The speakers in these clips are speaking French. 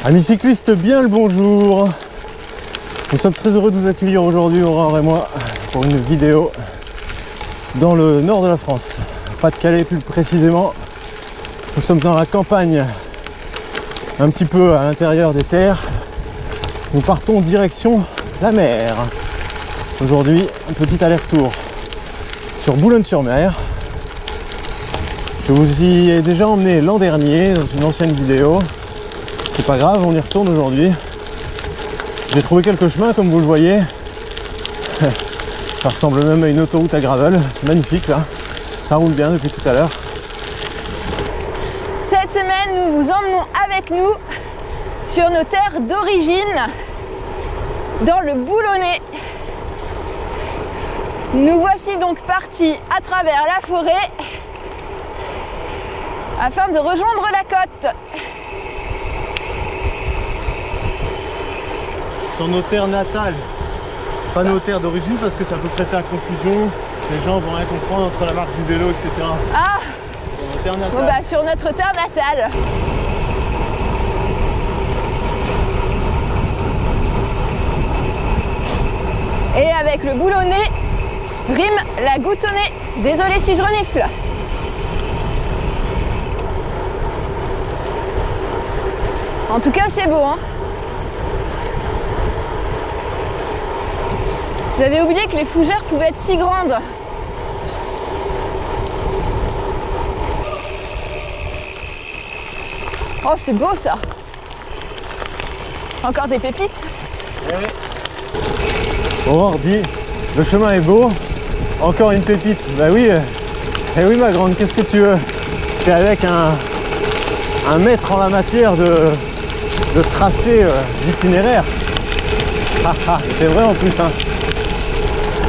Amis cyclistes, bien le bonjour. Nous sommes très heureux de vous accueillir aujourd'hui, Aurore et moi, pour une vidéo dans le nord de la France, Pas-de-Calais plus précisément. Nous sommes dans la campagne, un petit peu à l'intérieur des terres. Nous partons direction la mer. Aujourd'hui, un petit aller-retour sur Boulogne-sur-Mer. Je vous y ai déjà emmené l'an dernier dans une ancienne vidéo. C'est pas grave, on y retourne aujourd'hui. J'ai trouvé quelques chemins comme vous le voyez. Ça ressemble même à une autoroute à gravel. C'est magnifique là. Ça roule bien depuis tout à l'heure. Cette semaine, nous vous emmenons avec nous sur nos terres d'origine, dans le Boulonnais. Nous voici donc partis à travers la forêt afin de rejoindre la côte. Sur nos terres natales, pas nos terres d'origine parce que ça peut prêter à confusion. Les gens vont rien comprendre entre la marque du vélo, etc. Ah, Sur nos terres natales. bon bah, sur notre terre natale. Et avec le Boulonnais, rime la goutonnée. Désolé si je renifle. En tout cas, c'est beau, hein. J'avais oublié que les fougères pouvaient être si grandes. Oh, c'est beau ça. Encore des pépites. Aurore dit, le chemin est beau, encore une pépite. Bah oui, eh oui ma grande, qu'est-ce que tu veux? T'es avec un maître en la matière de tracé d'itinéraire. C'est vrai en plus, hein.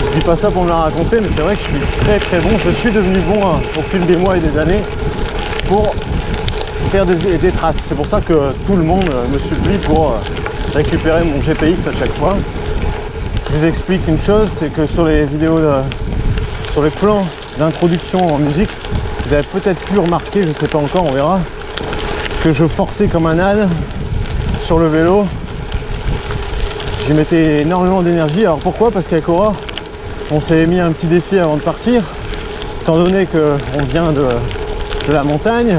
Je dis pas ça pour me la raconter, mais c'est vrai que je suis très bon. Je suis devenu bon au fil des mois et des années pour faire des traces. C'est pour ça que tout le monde me supplie pour récupérer mon GPX à chaque fois. Je vous explique une chose, c'est que sur les vidéos, sur les plans d'introduction en musique, vous avez peut-être pu remarquer, je ne sais pas encore, on verra, que je forçais comme un âne sur le vélo. J'y mettais énormément d'énergie. Alors pourquoi? Parce qu'avec Aurore, on s'est mis un petit défi avant de partir, étant donné qu'on vient de la montagne.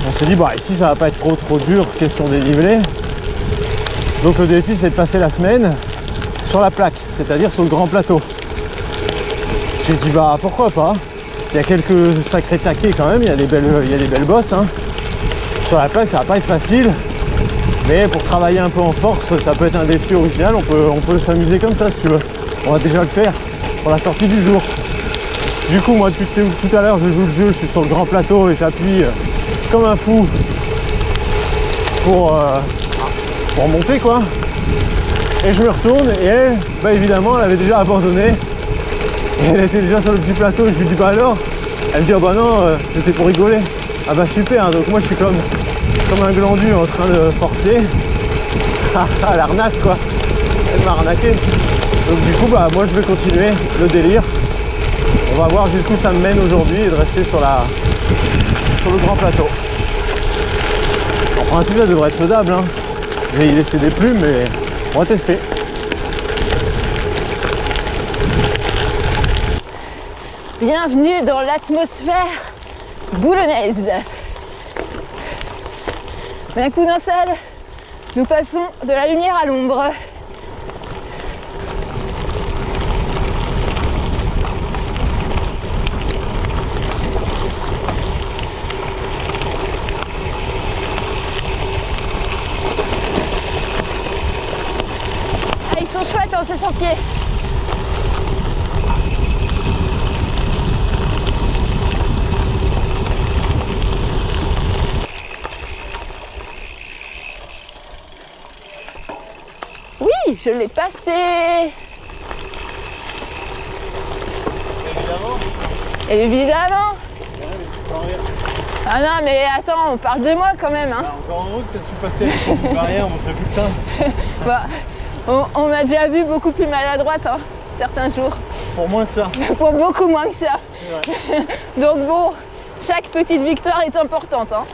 On s'est dit, bah ici ça va pas être trop dur, question dénivelé. Donc le défi c'est de passer la semaine sur la plaque, c'est-à-dire sur le grand plateau. J'ai dit bah pourquoi pas. Il y a quelques sacrés taquets quand même, il y a des belles bosses, hein. Sur la plaque ça va pas être facile, mais pour travailler un peu en force, ça peut être un défi original, on peut s'amuser comme ça si tu veux. On va déjà le faire pour la sortie du jour. Du coup moi depuis tout à l'heure je joue le jeu, je suis sur le grand plateau et j'appuie comme un fou pour monter quoi. Et je me retourne et elle, bah évidemment elle avait déjà abandonné. Et elle était déjà sur le petit plateau et je lui dis bah alors. Elle me dit oh bah non, c'était pour rigoler. Ah bah super, hein. Donc moi je suis comme un glandu en train de forcer. Ah l'arnaque quoi. Elle m'a arnaqué. Donc du coup bah moi je vais continuer le délire. On va voir jusqu'où ça me mène aujourd'hui et de rester sur le grand plateau. En principe ça devrait être faisable, hein. Je vais y laisser des plumes mais on va tester. Bienvenue dans l'atmosphère boulonnaise. D'un coup d'un seul, nous passons de la lumière à l'ombre. Ah, ils sont chouettes hein, ces sentiers. Oui, je l'ai passé. Évidemment. Ah non, mais attends, on parle de moi quand même. Hein. Encore en route, t'as su passer avec une barrière, on montrait plus que ça. Bah, on m'a déjà vu beaucoup plus maladroite hein, certains jours. Pour moins que ça. Pour beaucoup moins que ça. Donc bon, chaque petite victoire est importante. Hein.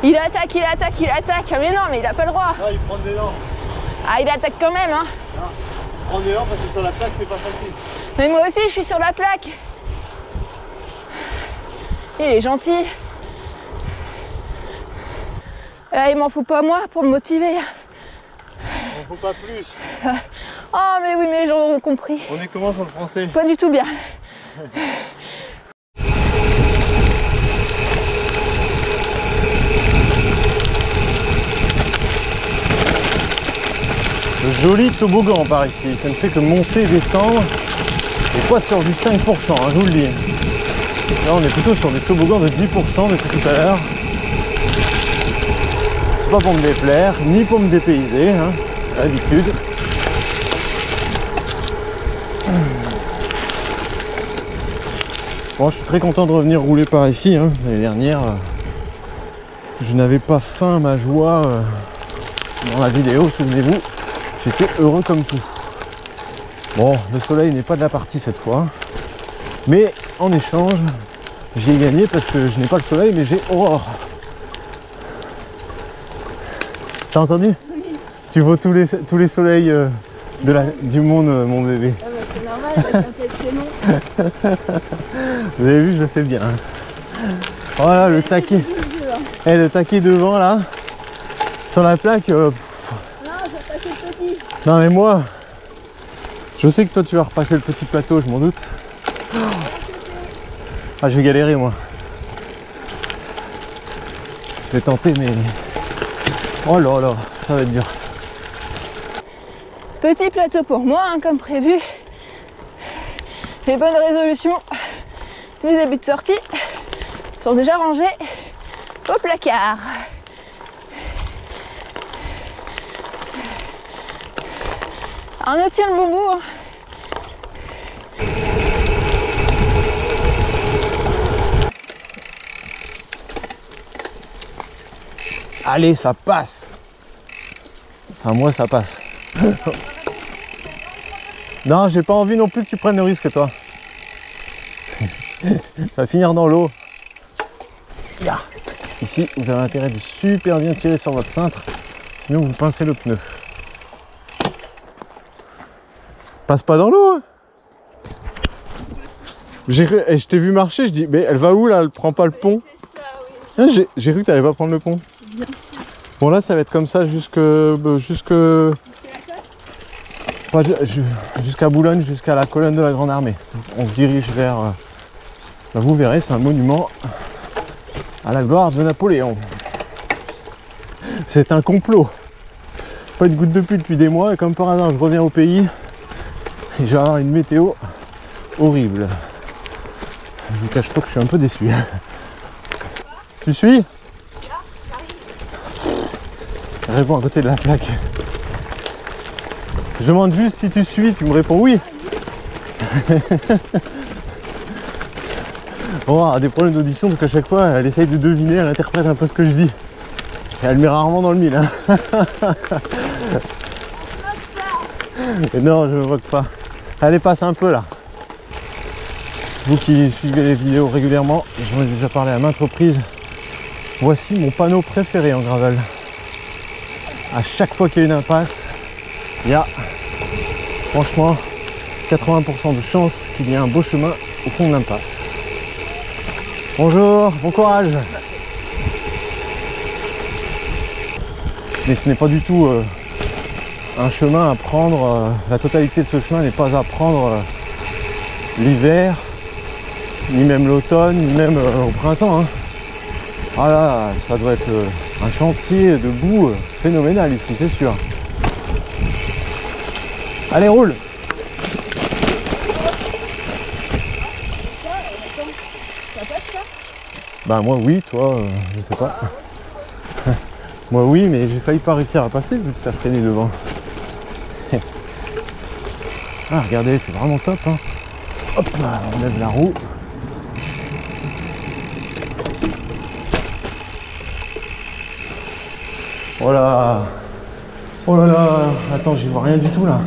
Il attaque, il attaque, il attaque. Mais non, mais il a pas le droit. Ah, il prend de l'élan. Ah, il attaque quand même, hein. Ah, il prend de l'élan parce que sur la plaque, c'est pas facile. Mais moi aussi, je suis sur la plaque. Il est gentil. Il m'en faut pas moi pour me motiver. Il faut pas plus. Oh, mais oui, mais les gens auront compris. On est comment sur le français? Pas du tout bien. Joli toboggan par ici, ça ne fait que monter, descendre, et pas sur du 5%, hein, je vous le dis. Là on est plutôt sur des toboggans de 10% depuis tout à l'heure. C'est pas pour me déplaire, ni pour me dépayser, hein, d'habitude. Bon, je suis très content de revenir rouler par ici, hein. L'année dernière, je n'avais pas faim à ma joie dans la vidéo, souvenez-vous. J'étais heureux comme tout. Bon, le soleil n'est pas de la partie cette fois. Mais en échange, j'ai gagné parce que je n'ai pas le soleil, mais j'ai Aurore. T'as entendu? Oui. Tu vaux tous les soleils du monde, mon bébé. Ah bah c'est normal, avec un tel prénom. Vous avez vu, je le fais bien. Voilà, le taquet. Eh, le taquet devant, là. Sur la plaque. Non mais moi, je sais que toi tu vas repasser le petit plateau, je m'en doute. Ah, je vais galérer moi. Je vais tenter mais... Oh là là, ça va être dur. Petit plateau pour moi, hein, comme prévu. Les bonnes résolutions des débuts de sortie sont déjà rangées au placard. On tient le bon bout. Hein. Allez, ça passe. Enfin, moi, ça passe. Non, j'ai pas envie non plus que tu prennes le risque, toi. Ça va finir dans l'eau. Ici, vous avez intérêt de super bien tirer sur votre cintre, sinon vous pincez le pneu. Passe pas dans l'eau, hein. Je t'ai vu marcher, je dis mais elle va où là? Elle prend pas le pont? Ça, oui. J'ai cru que t'allais pas prendre le pont. Bien sûr. Bon là ça va être comme ça jusqu'à Boulogne, jusqu'à la colonne de la Grande Armée. On se dirige vers... Là, vous verrez, c'est un monument à la gloire de Napoléon. C'est un complot. Pas une goutte de pluie depuis des mois et comme par hasard je reviens au pays. Et je vais avoir une météo horrible. Je vous cache pas que je suis un peu déçu. Tu suis? Réponds à côté de la plaque. Je demande juste si tu suis, tu me réponds oui. On a des problèmes d'audition donc à chaque fois elle essaye de deviner, elle interprète un peu ce que je dis. Et elle met rarement dans le mille. Hein. Et non, je ne moque pas. Allez, passe un peu là. Vous qui suivez les vidéos régulièrement, j'en ai déjà parlé à maintes reprises. Voici mon panneau préféré en gravel. À chaque fois qu'il y a une impasse, il y a franchement 80% de chance qu'il y ait un beau chemin au fond de l'impasse. Bonjour, bon courage. Mais ce n'est pas du tout un chemin à prendre, la totalité de ce chemin n'est pas à prendre l'hiver, ni même l'automne, ni même au printemps. Hein. Ah là, ça doit être un chantier de boue phénoménal ici, c'est sûr. Allez, roule. Bah moi oui, toi, je sais pas. Moi oui, mais j'ai failli pas réussir à passer vu que t'as freiné devant. Ah regardez, c'est vraiment top, hein. Hop là, on lève la roue. Oh là. Oh là là. Attends, j'y vois rien du tout là.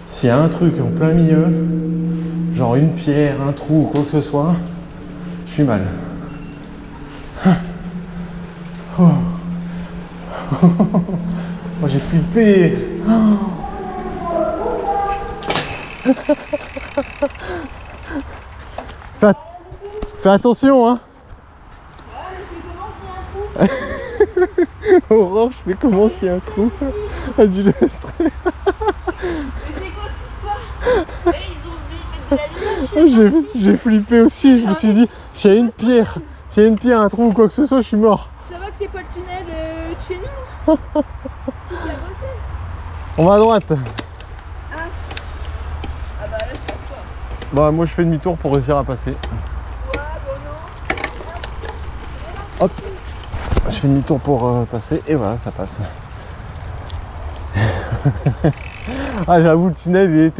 S'il y a un truc en plein milieu, genre une pierre, un trou ou quoi que ce soit, suis mal. Oh. Oh, j'ai flippé. Fais attention, hein. Aurore, je fais comment s'il y a un trou. Elle dit le stress. Mais c'est quoi cette histoire? Ils ont oublié de mettre de la lumière. J'ai flippé aussi. Je me suis dit, s'il y a une pierre, un trou ou quoi que ce soit, je suis mort. Ça va que c'est pas le tunnel de chez nous? Tu l'as bossé? On va à droite. Ah bah là je passe pas. Bah moi je fais demi-tour pour réussir à passer. Ouais bon non. Hop. Je fais demi-tour pour passer et voilà, ça passe. Ah j'avoue, le tunnel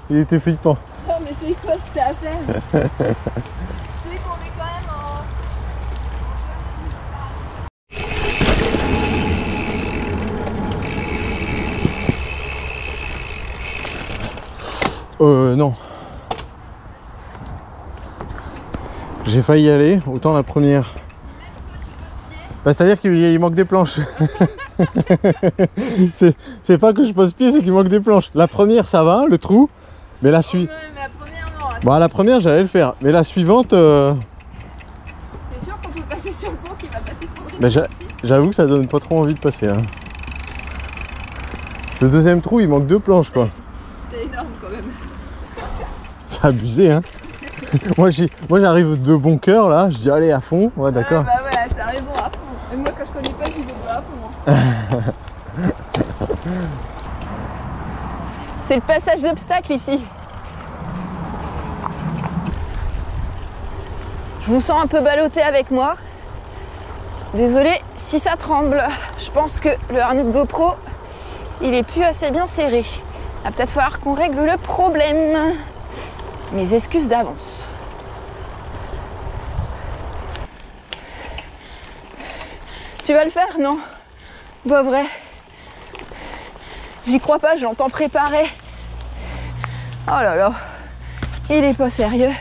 il était flippant. Oh mais c'est quoi cette affaire? Je sais qu'on est quand même en... Non. J'ai failli y aller, autant la première. Bah, c'est-à-dire qu'il manque des planches. C'est pas que je pose pied, c'est qu'il manque des planches. La première ça va, le trou, mais la suite. Mais la première non. Bah la première j'allais le faire, mais la suivante. T'es sûr qu'on peut passer sur le pont qui va passer pour Bah, j'avoue que ça donne pas trop envie de passer. Hein. Le deuxième trou il manque 2 planches quoi. C'est énorme quand même. C'est abusé hein. Moi j'arrive de bon cœur là, je dis allez à fond, ouais d'accord. Ah, bah ouais, t'as raison à fond. Et moi quand je connais pas, j'y vais pas à fond. Hein. C'est le passage d'obstacle ici. Je vous sens un peu ballotté avec moi. Désolée si ça tremble. Je pense que le harnais de GoPro, il est plus assez bien serré. Il va peut-être falloir qu'on règle le problème. Mes excuses d'avance. Tu vas le faire, non? Pas vrai. J'y crois pas, je l'entends préparer. Oh là là. Il est pas sérieux.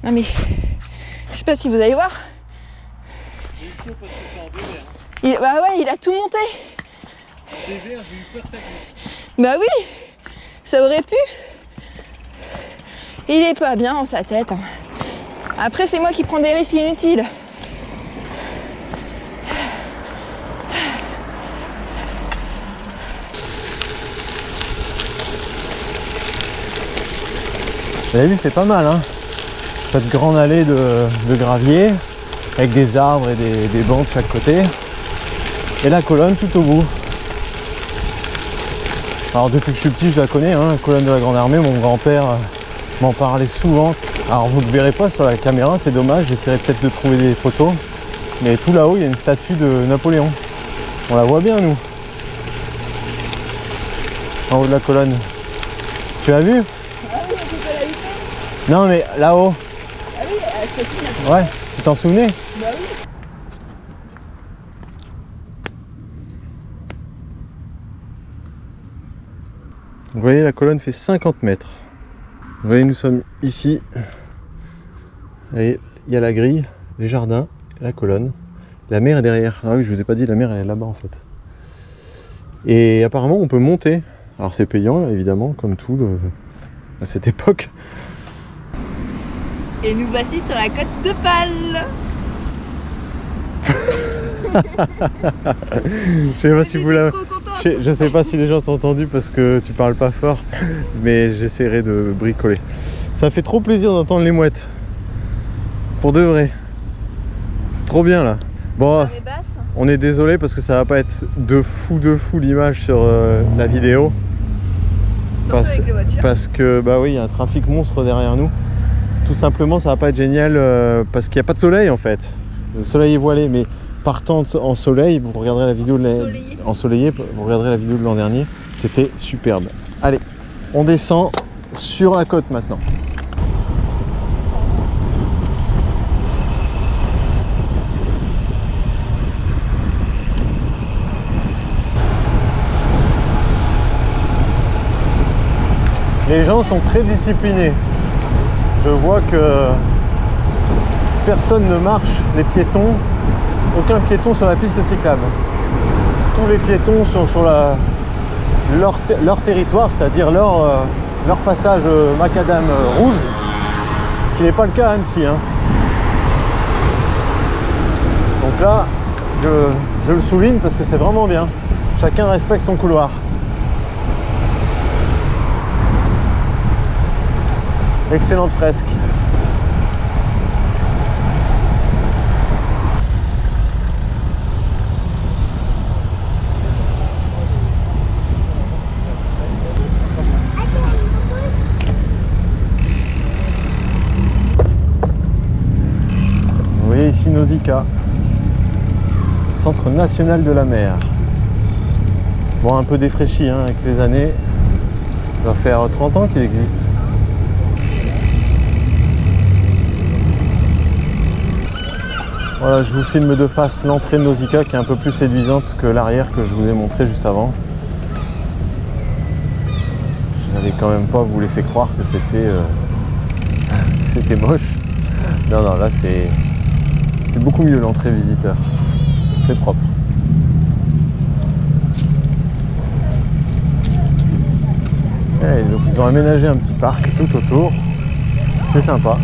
Non mais, je sais pas si vous allez voir. Bah ouais, il a tout monté. Bah oui, ça aurait pu. Il est pas bien dans sa tête. Après, c'est moi qui prends des risques inutiles. Vous avez vu, c'est pas mal hein. Cette grande allée de gravier avec des arbres et des bancs de chaque côté. Et la colonne tout au bout. Alors depuis que je suis petit, je la connais, hein, la colonne de la Grande Armée. Mon grand-père m'en parlait souvent. Alors vous ne le verrez pas sur la caméra, c'est dommage. J'essaierai peut-être de trouver des photos. Mais tout là-haut, il y a une statue de Napoléon. On la voit bien, nous. En haut de la colonne. Tu l'as vu? Ah oui, tu peux la lutter. Non, mais là-haut. Ah oui, la statue Napoléon. Ouais, tu t'en souvenais? Bah oui. Vous voyez, la colonne fait 50 mètres. Vous voyez, nous sommes ici. Et il y a la grille, les jardins, la colonne. La mer est derrière. Ah oui, je vous ai pas dit, la mer elle est là-bas en fait. Et apparemment, on peut monter. Alors c'est payant, évidemment, comme tout à cette époque. Et nous voici sur la côte de Pâle. Je sais pas si vous l'avez. Je sais pas si les gens t'ont entendu parce que tu parles pas fort, mais j'essaierai de bricoler. Ça fait trop plaisir d'entendre les mouettes. Pour de vrai. C'est trop bien là. Bon, on est désolé parce que ça va pas être de fou l'image sur la vidéo. Parce que bah oui, il y a un trafic monstre derrière nous. Tout simplement, ça va pas être génial parce qu'il n'y a pas de soleil en fait. Le soleil est voilé, mais partant en soleil, vous regarderez la vidéo ensoleillée, vous regarderez la vidéo de l'an dernier, c'était superbe. Allez, on descend sur la côte maintenant. Les gens sont très disciplinés. Je vois que personne ne marche, les piétons, aucun piéton sur la piste cyclable. Tous les piétons sont sur leur territoire, c'est-à-dire leur passage macadam rouge, ce qui n'est pas le cas à Annecy, hein. Donc là, je le souligne parce que c'est vraiment bien. Chacun respecte son couloir. Excellente fresque. Vous voyez ici Nausicaa, Centre national de la mer. Bon, un peu défraîchi hein, avec les années. Ça va faire 30 ans qu'il existe. Voilà, je vous filme de face l'entrée de Nausicaa qui est un peu plus séduisante que l'arrière que je vous ai montré juste avant. Je n'allais quand même pas vous laisser croire que c'était moche. Non, non, là c'est beaucoup mieux l'entrée visiteur. C'est propre. Et donc ils ont aménagé un petit parc tout autour. C'est sympa,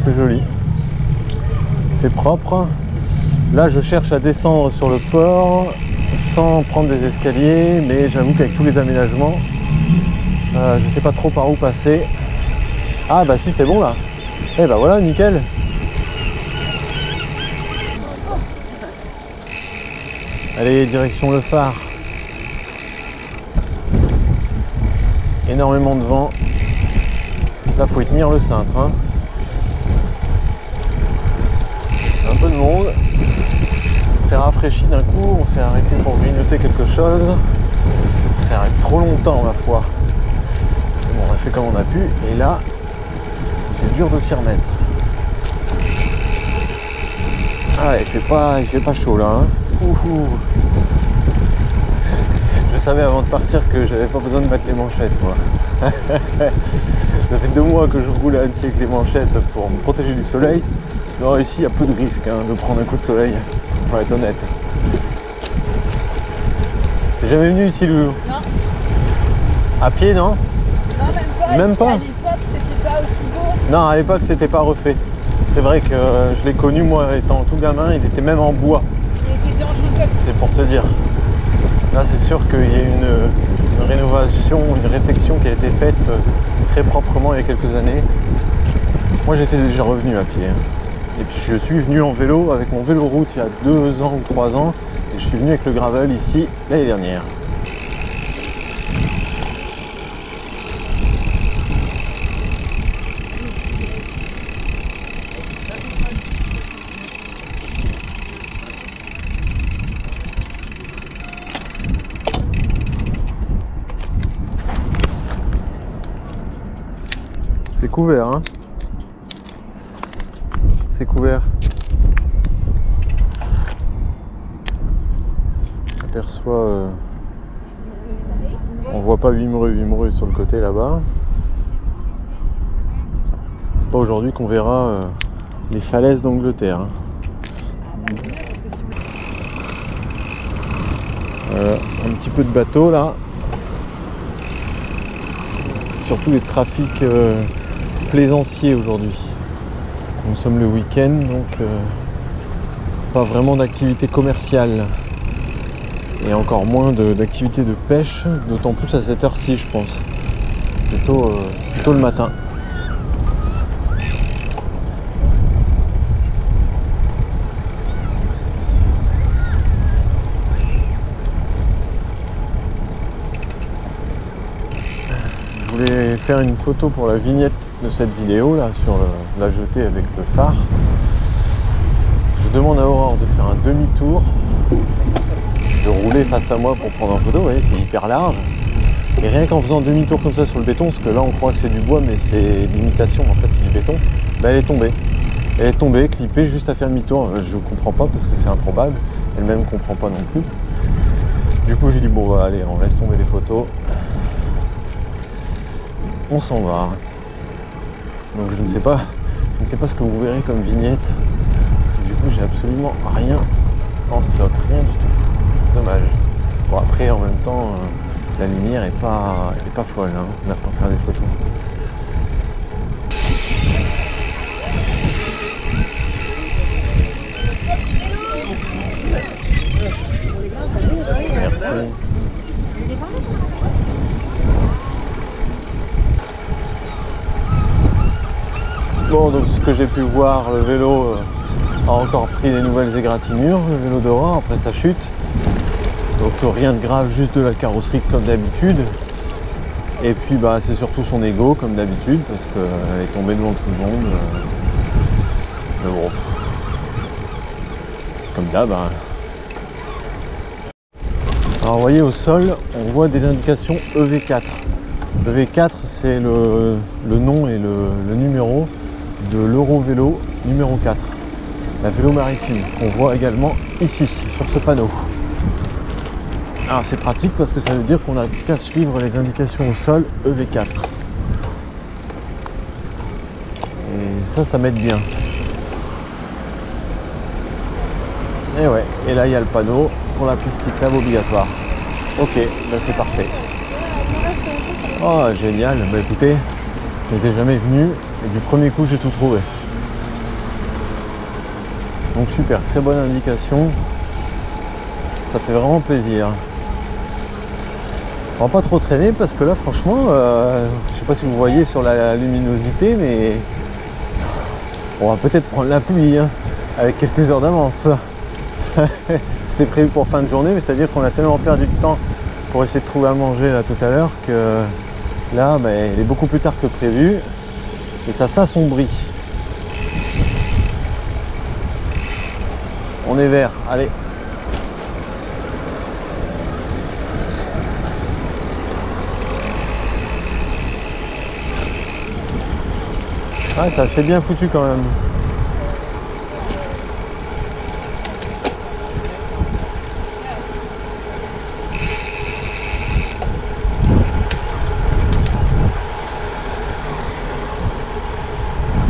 c'est joli. C'est propre. Là je cherche à descendre sur le port sans prendre des escaliers, mais j'avoue qu'avec tous les aménagements, je ne sais pas trop par où passer. Ah bah si, c'est bon là. Et bah voilà, nickel. Allez, direction le phare. Énormément de vent. Là faut y tenir le cintre, hein. Un peu de monde. On s'est rafraîchi d'un coup, on s'est arrêté pour grignoter quelque chose. On s'est arrêté trop longtemps ma foi. Bon, on a fait comme on a pu et là c'est dur de s'y remettre. Ah, il fait pas chaud là, hein. Ouhou. Je savais avant de partir que j'avais pas besoin de mettre les manchettes moi. Ça fait 2 mois que je roule à Annecy avec les manchettes pour me protéger du soleil. Non, ici il y a peu de risque hein, de prendre un coup de soleil, pour être honnête. T'es jamais venu ici, Loulou? Non. À pied, non? Non, même pas. À l'époque, c'était pas aussi beau. Non, à l'époque, c'était pas refait. C'est vrai que je l'ai connu, moi, étant tout gamin, il était même en bois. Il était dangereux. C'est pour te dire. Là, c'est sûr qu'il y a une rénovation, une réflexion qui a été faite très proprement il y a quelques années. Moi, j'étais déjà revenu à pied. Et puis, je suis venu en vélo avec mon vélo route il y a 2 ans ou 3 ans. Et je suis venu avec le gravel ici l'année dernière. C'est couvert, hein. C'est couvert. On aperçoit... on voit pas Wimereux sur le côté là-bas. C'est pas aujourd'hui qu'on verra les falaises d'Angleterre. Hein. Un petit peu de bateau là. Surtout les trafics plaisanciers aujourd'hui. Nous sommes le week-end, donc pas vraiment d'activité commerciale. Et encore moins d'activité de pêche, d'autant plus à cette heure-ci, je pense. Plutôt le matin. Je voulais faire une photo pour la vignette de cette vidéo là sur la jetée avec le phare. Je demande à Aurore de faire un demi-tour, de rouler face à moi pour prendre en photo. Vous voyez, c'est hyper large. Et rien qu'en faisant demi-tour comme ça sur le béton, parce que là on croit que c'est du bois mais c'est l'imitation, en fait c'est du béton, bah, elle est tombée. Elle est tombée, clippée juste à faire demi-tour. Je comprends pas parce que c'est improbable. Elle-même comprend pas non plus. Du coup j'ai dit bon bah allez, on laisse tomber les photos. On s'en va. Donc je ne sais pas ce que vous verrez comme vignette du coup j'ai absolument rien en stock, rien du tout. Dommage. Bon après en même temps la lumière est pas folle, hein, là pour faire des photos. Merci. Bon, donc ce que j'ai pu voir, le vélo a encore pris des nouvelles égratignures, le vélo d'Aura après sa chute. Donc rien de grave, juste de la carrosserie comme d'habitude. Et puis bah c'est surtout son ego comme d'habitude parce qu'elle est tombée devant tout le monde. Mais bon, comme d'hab. Hein. Alors vous voyez au sol, on voit des indications EV4. EV4 c'est le nom et le numéro de l'Eurovélo numéro 4. La vélo maritime qu'on voit également ici sur ce panneau. Alors c'est pratique parce que ça veut dire qu'on n'a qu'à suivre les indications au sol EV4. Et ça m'aide bien. Et ouais, et là il y a le panneau pour la piste cyclable obligatoire. Ok, là c'est parfait. Oh génial, bah écoutez, je n'étais jamais venu et du premier coup j'ai tout trouvé. Donc super, très bonne indication. Ça fait vraiment plaisir. On va pas trop traîner parce que là franchement, je sais pas si vous voyez sur la luminosité, mais on va peut-être prendre la pluie hein, avec quelques heures d'avance. C'était prévu pour fin de journée, mais c'est-à-dire qu'on a tellement perdu de temps pour essayer de trouver à manger là tout à l'heure que là, bah, il est beaucoup plus tard que prévu et ça s'assombrit. On est vert, allez. Ouais, c'est assez bien foutu quand même.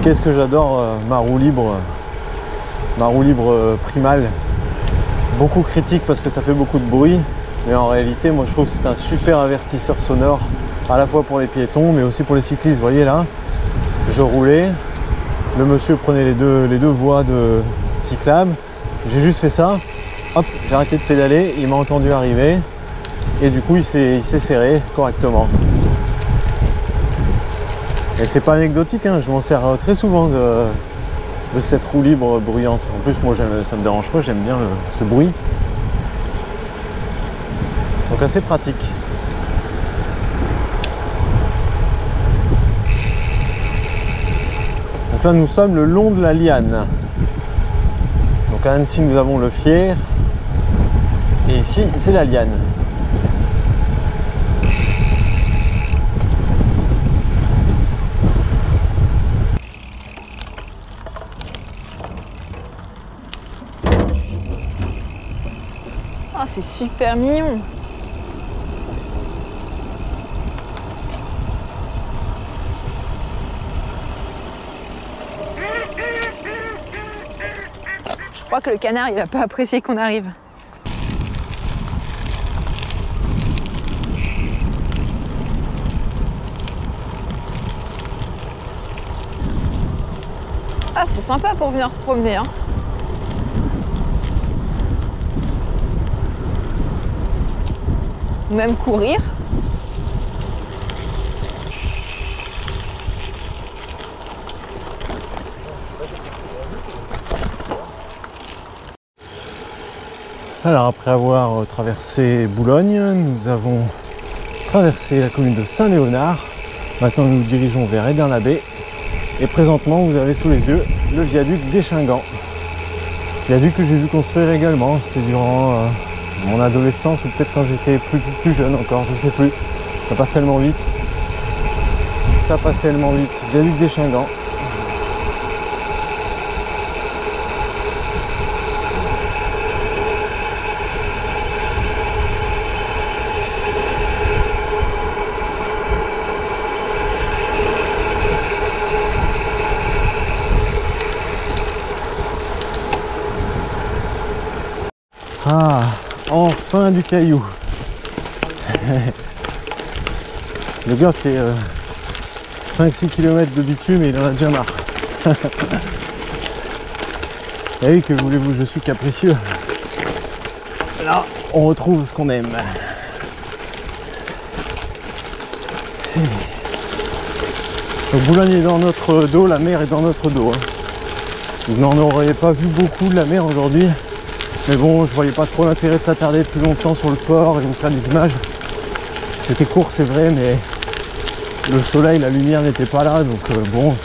Qu'est-ce que j'adore ma roue libre Primal. Beaucoup critique parce que ça fait beaucoup de bruit, mais en réalité moi je trouve que c'est un super avertisseur sonore à la fois pour les piétons mais aussi pour les cyclistes. Vous voyez là, je roulais, le monsieur prenait les deux voies de cyclable, j'ai juste fait ça, hop, j'ai arrêté de pédaler, il m'a entendu arriver et du coup il s'est serré correctement. Et c'est pas anecdotique, hein, je m'en sers très souvent de cette roue libre bruyante. En plus moi ça me dérange pas, j'aime bien ce bruit. Donc assez pratique. Donc là nous sommes le long de la Liane. Donc à Annecy nous avons le Fier. Et ici c'est la Liane. Ah, c'est super mignon. Je crois que le canard, il n'a pas apprécié qu'on arrive. Ah, c'est sympa pour venir se promener, hein. Même courir. Alors après avoir traversé Boulogne, nous avons traversé la commune de Saint-Léonard. Maintenant nous nous dirigeons vers Hédin-l'Abbé et présentement vous avez sous les yeux le viaduc d'Échingant. Viaduc que j'ai vu construire également, c'était durant mon adolescence ou peut-être quand j'étais plus jeune encore, je sais plus. Ça passe tellement vite. Ça passe tellement vite. Viaduc d'Échingant. Ah, enfin du caillou. Le gars fait 5-6 km de bitume et il en a déjà marre. Et oui, que voulez-vous, je suis capricieux. Là, on retrouve ce qu'on aime. Donc Boulogne est dans notre dos, la mer est dans notre dos. Hein. Vous n'en auriez pas vu beaucoup de la mer aujourd'hui. Mais bon, je voyais pas trop l'intérêt de s'attarder plus longtemps sur le port et vous faire des images. C'était court, c'est vrai, mais le soleil, la lumière n'était pas là, donc bon,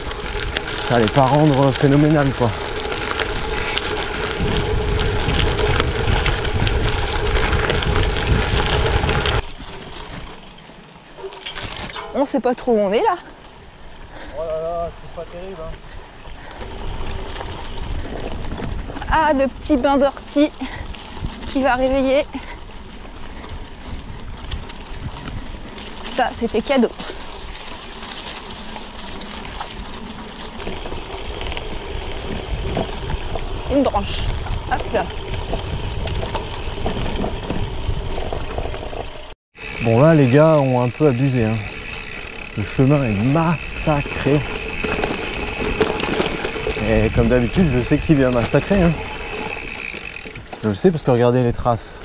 ça allait pas rendre phénoménal quoi. On sait pas trop où on est là. Oh là là, c'est pas terrible hein. Ah, le petit bain d'ortie qui va réveiller. Ça, c'était cadeau. Une branche. Hop là. Bon là, les gars ont un peu abusé. Hein. Le chemin est massacré. Et comme d'habitude, je sais qui vient massacrer. Hein. Je le sais parce que regardez les traces.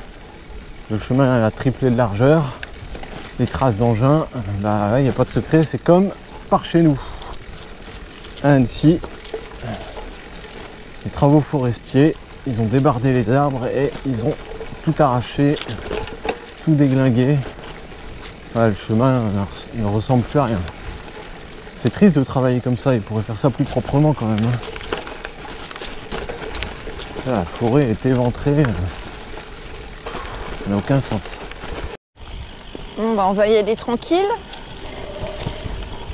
Le chemin a triplé de largeur. Les traces d'engins, bah il n'y a pas de secret, c'est comme par chez nous. À Annecy, les travaux forestiers, ils ont débardé les arbres et ils ont tout arraché, tout déglingué. Voilà, le chemin, il ne ressemble plus à rien. C'est triste de travailler comme ça, ils pourraient faire ça plus proprement quand même. Hein. Là, la forêt est éventrée, ça n'a aucun sens. Bon, bah, on va y aller tranquille.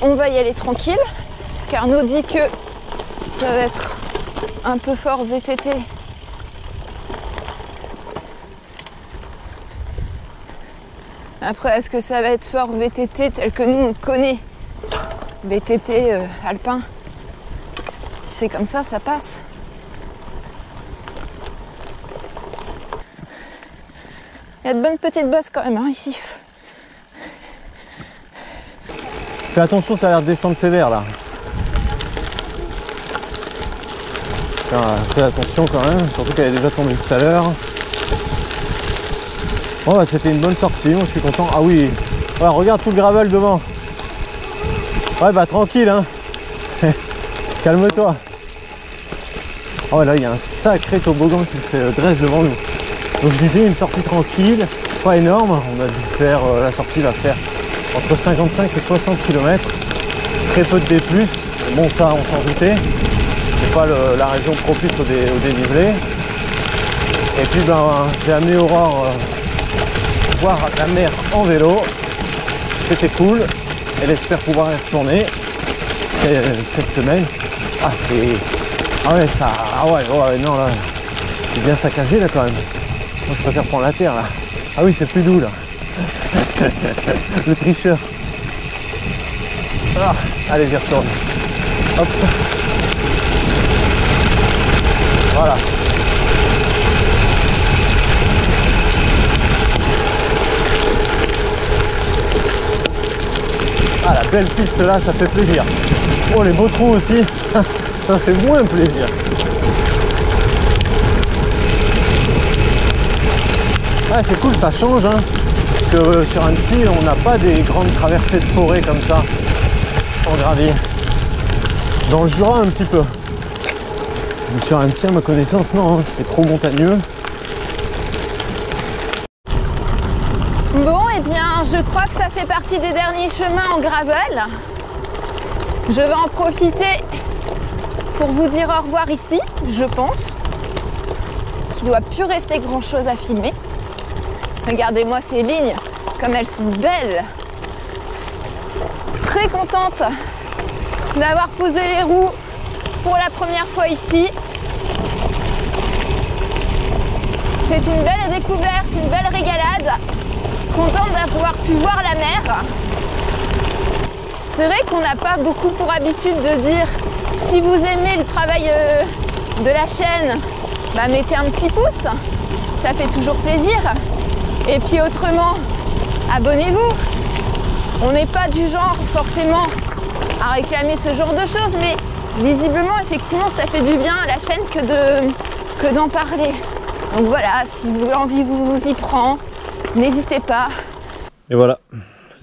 On va y aller tranquille, puisqu'Arnaud dit que ça va être un peu fort VTT. Après, est-ce que ça va être fort VTT tel que nous on le connaît? VTT alpin. Si c'est comme ça, ça passe. Il y a de bonnes petites bosses quand même hein, ici. Fais attention, ça a l'air de descendre sévère là. Enfin, fais attention quand même, surtout qu'elle est déjà tombée tout à l'heure. Bon bah c'était une bonne sortie, moi je suis content. Ah oui, ouais, regarde tout le gravel devant. Ouais bah tranquille hein. Calme-toi. Oh là il y a un sacré toboggan qui se dresse devant nous. Donc je disais une sortie tranquille, pas énorme. On a dû faire, la sortie va faire entre 55 et 60 km. Très peu de D+. Bon ça on s'en doutait. C'est pas la région propice au dénivelé. Et puis ben j'ai amené Aurore voir la mer en vélo. C'était cool. Elle espère pouvoir y retourner cette semaine. Ah c'est. Ah ouais ça. Ah ouais, ouais non là. C'est bien saccagé là quand même. Moi je préfère prendre la terre là. Ah oui c'est plus doux là. Le tricheur. Ah, allez j'y retourne. Hop. Voilà. Ah la belle piste là, ça fait plaisir. Oh les beaux trous aussi, ça fait moins plaisir. Ouais c'est cool, ça change hein. Parce que sur Annecy, on n'a pas des grandes traversées de forêt comme ça, en gravier. Dans le Jura un petit peu. Mais sur Annecy, à ma connaissance, non, hein, c'est trop montagneux. Bon, eh bien, je crois que ça fait partie des derniers chemins en gravel. Je vais en profiter pour vous dire au revoir ici, je pense. Il ne doit plus rester grand-chose à filmer. Regardez-moi ces lignes, comme elles sont belles. Très contente d'avoir posé les roues pour la première fois ici. C'est une belle découverte, une belle régalade. Contente d'avoir pu voir la mer. C'est vrai qu'on n'a pas beaucoup pour habitude de dire si vous aimez le travail de la chaîne, bah mettez un petit pouce. ça fait toujours plaisir. Et puis autrement, abonnez-vous. On n'est pas du genre forcément à réclamer ce genre de choses, mais visiblement, effectivement, ça fait du bien à la chaîne que d'en parler. Donc voilà, si l'envie vous y prend, n'hésitez pas. Et voilà,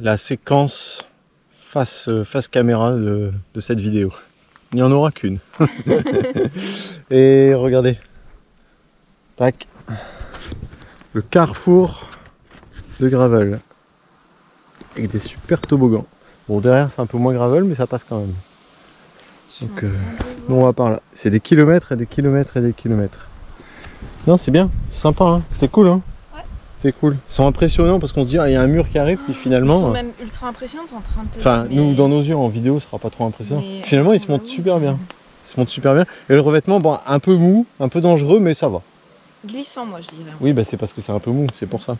la séquence face caméra de cette vidéo. Il n'y en aura qu'une. Et regardez. Tac. Le carrefour de gravel. Avec des super toboggans. Bon, derrière c'est un peu moins gravel, mais ça passe quand même. Donc nous on va par là. C'est des kilomètres et des kilomètres et des kilomètres. Non, c'est bien, sympa, hein. C'était cool, hein. Ouais. C'est cool. Ils sont impressionnants parce qu'on se dit, ah, il y a un mur qui arrive, puis finalement. Ils sont même ultra impressionnants, en train de te... Enfin, nous, dans nos yeux, en vidéo, ce sera pas trop impressionnant. Mais finalement, ils se montent super bien. Ils se montent super bien. Et le revêtement, bon, un peu mou, un peu dangereux, mais ça va. Glissant, moi, je dirais. Oui, bah, c'est parce que c'est un peu mou, c'est pour ça.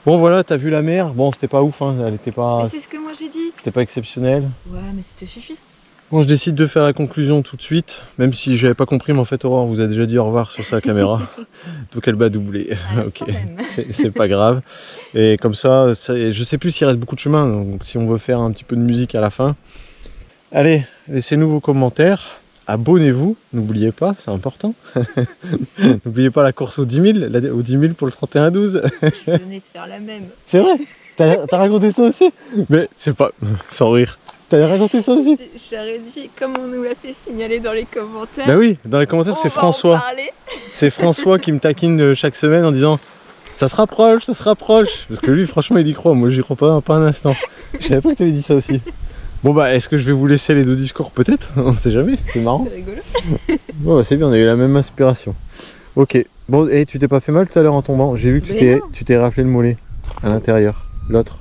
Bon, voilà, t'as vu la mer. Bon, c'était pas ouf, hein. Elle était pas. Mais c'est ce que moi j'ai dit. C'était pas exceptionnel. Ouais, mais c'était suffisant. Bon, je décide de faire la conclusion tout de suite, même si j'avais pas compris, mais en fait Aurore vous a déjà dit au revoir sur sa caméra, donc elle va doubler. Ok, c'est pas grave. Et comme ça, je sais plus s'il reste beaucoup de chemin, donc si on veut faire un petit peu de musique à la fin. Allez, laissez-nous vos commentaires, abonnez-vous, n'oubliez pas, c'est important. N'oubliez pas la course aux 10 000, aux 10 000 pour le 31-12. Je venais de faire la même. C'est vrai? T'as raconté ça aussi? Mais c'est pas... sans rire. T'avais raconté ça aussi? Je l'aurais dit, comme on nous l'a fait signaler dans les commentaires. Bah oui, dans les commentaires c'est François. C'est François qui me taquine chaque semaine en disant ça se rapproche, ça se rapproche. Parce que lui franchement il y croit, moi j'y crois pas un instant. Je savais pas que t'avais dit ça aussi. Bon bah est-ce que je vais vous laisser les deux discours peut-être? On sait jamais, c'est marrant. C'est rigolo. Bon bah c'est bien, on a eu la même inspiration. Ok, bon et tu t'es pas fait mal tout à l'heure en tombant? J'ai vu que tu t'es raflé le mollet à l'intérieur. L'autre.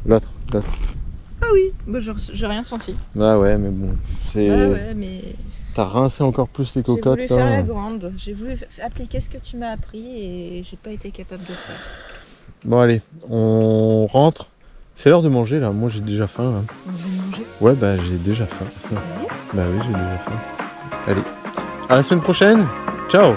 Ah oui, bah, j'ai rien senti. Bah ouais, mais bon, c'est... Bah ouais, mais... T'as rincé encore plus les cocottes. J'ai voulu faire la grande, j'ai voulu appliquer ce que tu m'as appris et j'ai pas été capable de le faire. Bon allez, on rentre. C'est l'heure de manger là, moi j'ai déjà faim là. On va manger? Ouais bah j'ai déjà faim. Sérieux? Bah oui, j'ai déjà faim. Allez, à la semaine prochaine. Ciao.